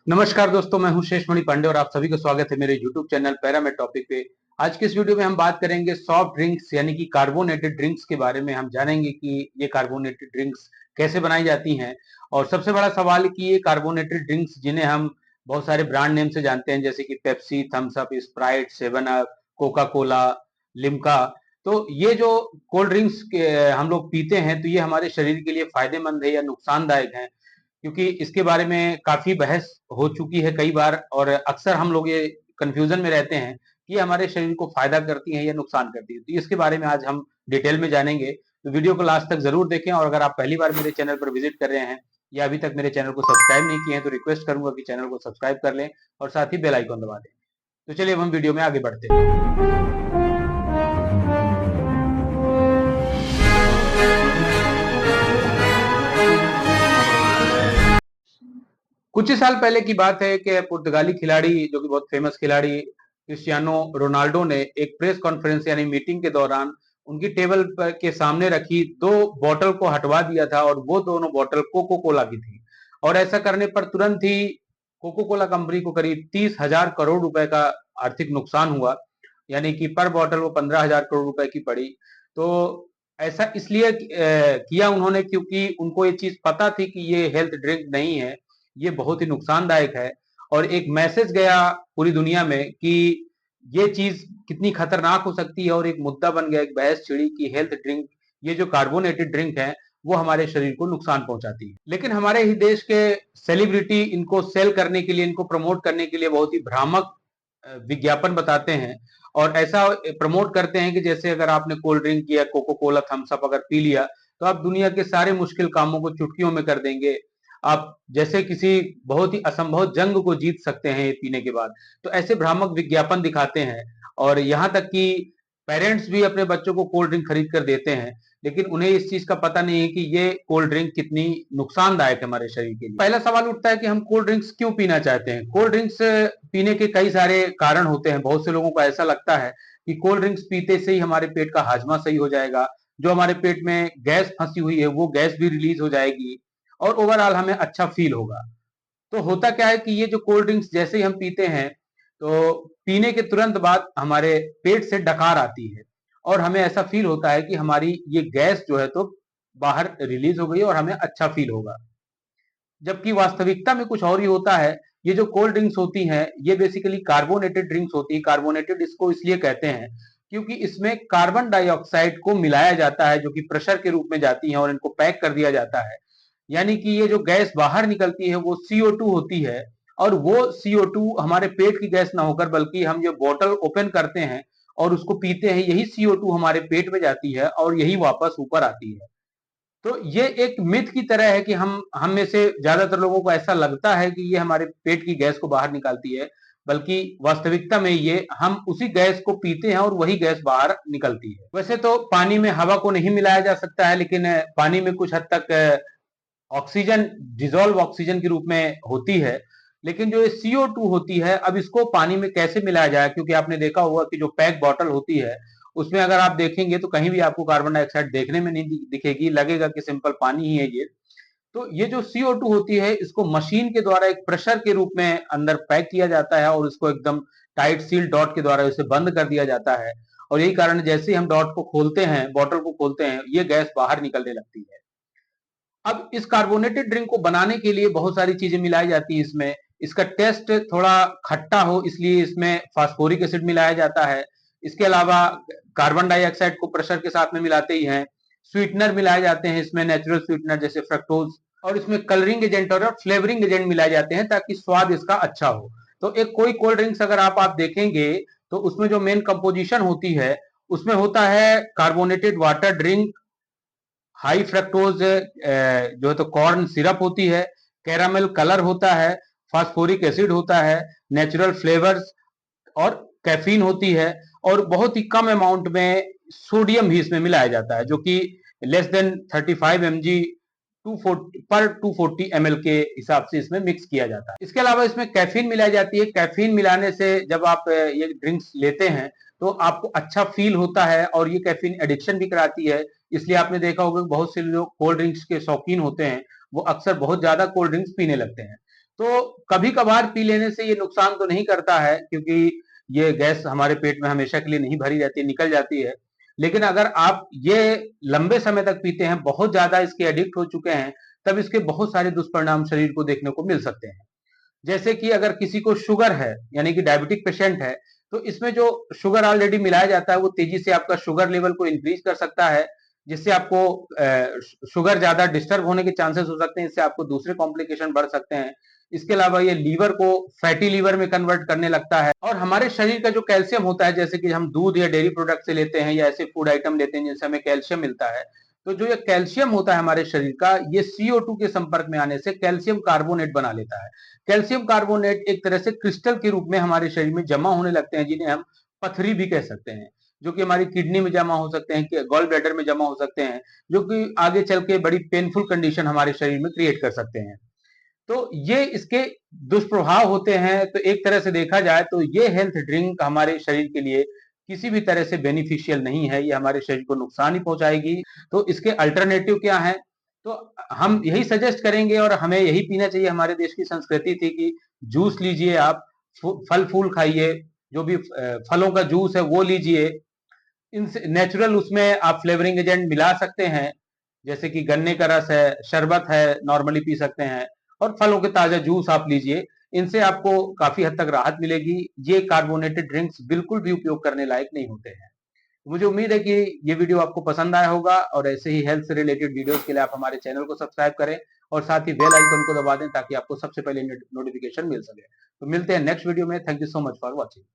नमस्कार दोस्तों, मैं हूं शेषमणि पांडे और आप सभी का स्वागत है मेरे YouTube चैनल पैरामेड टॉपिक पे। आज के इस वीडियो में हम बात करेंगे सॉफ्ट ड्रिंक्स यानी कि कार्बोनेटेड ड्रिंक्स के बारे में। हम जानेंगे कि ये कार्बोनेटेड ड्रिंक्स कैसे बनाई जाती हैं और सबसे बड़ा सवाल कि ये कार्बोनेटेड ड्रिंक्स जिन्हें हम बहुत सारे ब्रांड नेम से जानते हैं जैसे कि Pepsi, Thums Up, Sprite, Seven Up, Coca Cola, Limca. तो ये जो कोल्ड ड्रिंक्स हम लोग पीते हैं तो ये हमारे शरीर के लिए फायदेमंद है या नुकसानदायक है, क्योंकि इसके बारे में काफी बहस हो चुकी है कई बार और अक्सर हम लोग ये कंफ्यूजन में रहते हैं कि ये हमारे शरीर को फायदा करती हैं या नुकसान करती है। तो इसके बारे में आज हम डिटेल में जानेंगे, तो वीडियो को लास्ट तक जरूर देखें। और अगर आप पहली बार मेरे चैनल पर विजिट कर रहे हैं या अभी तक मेरे चैनल को सब्सक्राइब नहीं किए हैं तो रिक्वेस्ट करूंगा कि चैनल को सब्सक्राइब कर लें और साथ ही बेल आइकन दबा दें। तो चलिए अब हम वीडियो में आगे बढ़ते हैं। कुछ ही साल पहले की बात है कि पुर्तगाली खिलाड़ी, जो कि बहुत फेमस खिलाड़ी, क्रिस्टियानो रोनाल्डो ने एक प्रेस कॉन्फ्रेंस यानी मीटिंग के दौरान उनकी टेबल पर के सामने रखी दो बोतल को हटवा दिया था और वो दोनों बोतल कोको कोला की थी। और ऐसा करने पर तुरंत ही कोको कोला कंपनी को करीब 30,000 करोड़ रुपए का आर्थिक नुकसान हुआ, यानी कि पर बोतल वो 15,000 करोड़ रुपए की पड़ी। तो ऐसा इसलिए किया उन्होंने क्योंकि उनको ये चीज पता थी कि ये हेल्थ ड्रिंक नहीं है, ये बहुत ही नुकसानदायक है। और एक मैसेज गया पूरी दुनिया में कि ये चीज कितनी खतरनाक हो सकती है और एक मुद्दा बन गया, एक बहस छिड़ी कि हेल्थ ड्रिंक, ये जो कार्बोनेटेड ड्रिंक है वो हमारे शरीर को नुकसान पहुंचाती है। लेकिन हमारे ही देश के सेलिब्रिटी इनको सेल करने के लिए, इनको प्रमोट करने के लिए बहुत ही भ्रामक विज्ञापन बताते हैं और ऐसा प्रमोट करते हैं कि जैसे अगर आपने कोल्ड ड्रिंक या कोको कोला, थम्स अप अगर पी लिया तो आप दुनिया के सारे मुश्किल कामों को चुटकियों में कर देंगे। आप जैसे किसी बहुत ही असंभव जंग को जीत सकते हैं ये पीने के बाद। तो ऐसे भ्रामक विज्ञापन दिखाते हैं और यहाँ तक कि पेरेंट्स भी अपने बच्चों को कोल्ड ड्रिंक खरीद कर देते हैं, लेकिन उन्हें इस चीज का पता नहीं है कि ये कोल्ड ड्रिंक कितनी नुकसानदायक है हमारे शरीर के लिए। पहला सवाल उठता है कि हम कोल्ड ड्रिंक्स क्यों पीना चाहते हैं। कोल्ड ड्रिंक्स पीने के कई सारे कारण होते हैं। बहुत से लोगों को ऐसा लगता है कि कोल्ड ड्रिंक्स पीते से ही हमारे पेट का हाजमा सही हो जाएगा, जो हमारे पेट में गैस फंसी हुई है वो गैस भी रिलीज हो जाएगी और ओवरऑल हमें अच्छा फील होगा। तो होता क्या है कि ये जो कोल्ड ड्रिंक्स जैसे ही हम पीते हैं तो पीने के तुरंत बाद हमारे पेट से डकार आती है और हमें ऐसा फील होता है कि हमारी ये गैस जो है तो बाहर रिलीज हो गई और हमें अच्छा फील होगा। जबकि वास्तविकता में कुछ और ही होता है। ये जो कोल्ड ड्रिंक्स होती हैं ये बेसिकली कार्बोनेटेड ड्रिंक्स होती है। कार्बोनेटेड इसको इसलिए कहते हैं क्योंकि इसमें कार्बन डाइऑक्साइड को मिलाया जाता है, जो कि प्रेशर के रूप में जाती है और इनको पैक कर दिया जाता है। यानी कि ये जो गैस बाहर निकलती है वो CO2 होती है और वो CO2 हमारे पेट की गैस ना होकर, बल्कि हम जो बोतल ओपन करते हैं और उसको पीते हैं, यही CO2 हमारे पेट में जाती है और यही वापस ऊपर आती है। तो ये एक मिथ की तरह है कि हम में से ज्यादातर लोगों को ऐसा लगता है कि ये हमारे पेट की गैस को बाहर निकालती है, बल्कि वास्तविकता में ये हम उसी गैस को पीते हैं और वही गैस बाहर निकलती है। वैसे तो पानी में हवा को नहीं मिलाया जा सकता है, लेकिन पानी में कुछ हद तक ऑक्सीजन डिजोल्व ऑक्सीजन के रूप में होती है। लेकिन जो ये CO2 होती है, अब इसको पानी में कैसे मिलाया जाए, क्योंकि आपने देखा होगा कि जो पैक बॉटल होती है उसमें अगर आप देखेंगे तो कहीं भी आपको कार्बन डाइऑक्साइड देखने में नहीं दिखेगी, लगेगा कि सिंपल पानी ही है ये। तो ये जो CO2 होती है इसको मशीन के द्वारा एक प्रेशर के रूप में अंदर पैक किया जाता है और इसको एकदम टाइट सील डॉट के द्वारा इसे बंद कर दिया जाता है। और यही कारण जैसे ही हम डॉट को खोलते हैं, बॉटल को खोलते हैं, ये गैस बाहर निकलने लगती है। अब इस कार्बोनेटेड ड्रिंक को बनाने के लिए बहुत सारी चीजें मिलाई जाती है इसमें। इसका टेस्ट थोड़ा खट्टा हो इसलिए इसमें फास्फोरिक एसिड मिलाया जाता है। इसके अलावा कार्बन डाइऑक्साइड को प्रेशर के साथ में मिलाते ही हैं। स्वीटनर मिलाए जाते हैं इसमें, नेचुरल स्वीटनर जैसे फ्रक्टोज, और इसमें कलरिंग एजेंट और फ्लेवरिंग एजेंट मिलाए जाते हैं ताकि स्वाद इसका अच्छा हो। तो एक कोई कोल्ड ड्रिंक्स अगर आप देखेंगे तो उसमें जो मेन कंपोजिशन होती है उसमें होता है carbonated water drink, high fructose जो है तो कॉर्न सिरप होती है, कैरामल कलर होता है, फास्फोरिक एसिड होता है, नेचुरल फ्लेवर्स और कैफीन होती है। और बहुत ही कम अमाउंट में सोडियम भी इसमें मिलाया जाता है, जो कि लेस देन 35 mg 240 पर 240 ml के हिसाब से इसमें मिक्स किया जाता है। इसके अलावा इसमें कैफीन मिलाई जाती है। कैफीन मिलाने से जब आप ये ड्रिंक्स लेते हैं तो आपको अच्छा फील होता है और ये कैफीन एडिक्शन भी कराती है। इसलिए आपने देखा होगा कि बहुत से लोग कोल्ड ड्रिंक्स के शौकीन होते हैं, वो अक्सर बहुत ज्यादा कोल्ड ड्रिंक्स पीने लगते हैं। तो कभी कभार पी लेने से ये नुकसान तो नहीं करता है, क्योंकि ये गैस हमारे पेट में हमेशा के लिए नहीं भरी रहती, निकल जाती है। लेकिन अगर आप ये लंबे समय तक पीते हैं, बहुत ज्यादा इसके एडिक्ट हो चुके हैं, तब इसके बहुत सारे दुष्परिणाम शरीर को देखने को मिल सकते हैं। जैसे कि अगर किसी को शुगर है, यानी कि डायबिटिक पेशेंट है, तो इसमें जो शुगर ऑलरेडी मिलाया जाता है वो तेजी से आपका शुगर लेवल को इंक्रीज कर सकता है, जिससे आपको शुगर ज्यादा डिस्टर्ब होने के चांसेस हो सकते हैं, इससे आपको दूसरे कॉम्प्लिकेशन बढ़ सकते हैं। इसके अलावा ये लीवर को फैटी लीवर में कन्वर्ट करने लगता है, और हमारे शरीर का जो कैल्शियम होता है, जैसे कि हम दूध या डेयरी प्रोडक्ट से लेते हैं या ऐसे फूड आइटम लेते हैं जिनसे हमें कैल्शियम मिलता है, तो जो ये कैल्शियम होता है हमारे शरीर का, ये CO2 के संपर्क में आने से कैल्शियम कार्बोनेट बना लेता है। कैल्शियम कार्बोनेट एक तरह से क्रिस्टल के रूप में हमारे शरीर में जमा होने लगते हैं, जिन्हें हम पथरी भी कह सकते हैं, जो कि हमारी किडनी में जमा हो सकते हैं, गॉल ब्लैडर में जमा हो सकते हैं, जो कि आगे चल के बड़ी पेनफुल कंडीशन हमारे शरीर में क्रिएट कर सकते हैं। तो ये इसके दुष्प्रभाव होते हैं। तो एक तरह से देखा जाए तो ये हेल्थ ड्रिंक हमारे शरीर के लिए किसी भी तरह से बेनिफिशियल नहीं है, ये हमारे शरीर को नुकसान ही पहुंचाएगी। तो इसके अल्टरनेटिव क्या है? तो हम यही सजेस्ट करेंगे, और हमें यही पीना चाहिए। हमारे देश की संस्कृति थी कि जूस लीजिए आप, फल फूल खाइए, जो भी फलों का जूस है वो लीजिए। इनसे नेचुरल उसमें आप फ्लेवरिंग एजेंट मिला सकते हैं, जैसे कि गन्ने का रस है, शरबत है, नॉर्मली पी सकते हैं, और फलों के ताजा जूस आप लीजिए। इनसे आपको काफी हद तक राहत मिलेगी। ये कार्बोनेटेड ड्रिंक्स बिल्कुल भी उपयोग करने लायक नहीं होते हैं। मुझे उम्मीद है कि ये वीडियो आपको पसंद आया होगा, और ऐसे ही हेल्थ से रिलेटेड वीडियोस के लिए आप हमारे चैनल को सब्सक्राइब करें, और साथ ही बेल आइकन को दबा दें ताकि आपको सबसे पहले नोटिफिकेशन मिल सके। तो मिलते हैं नेक्स्ट वीडियो में। Thank you so much for watching.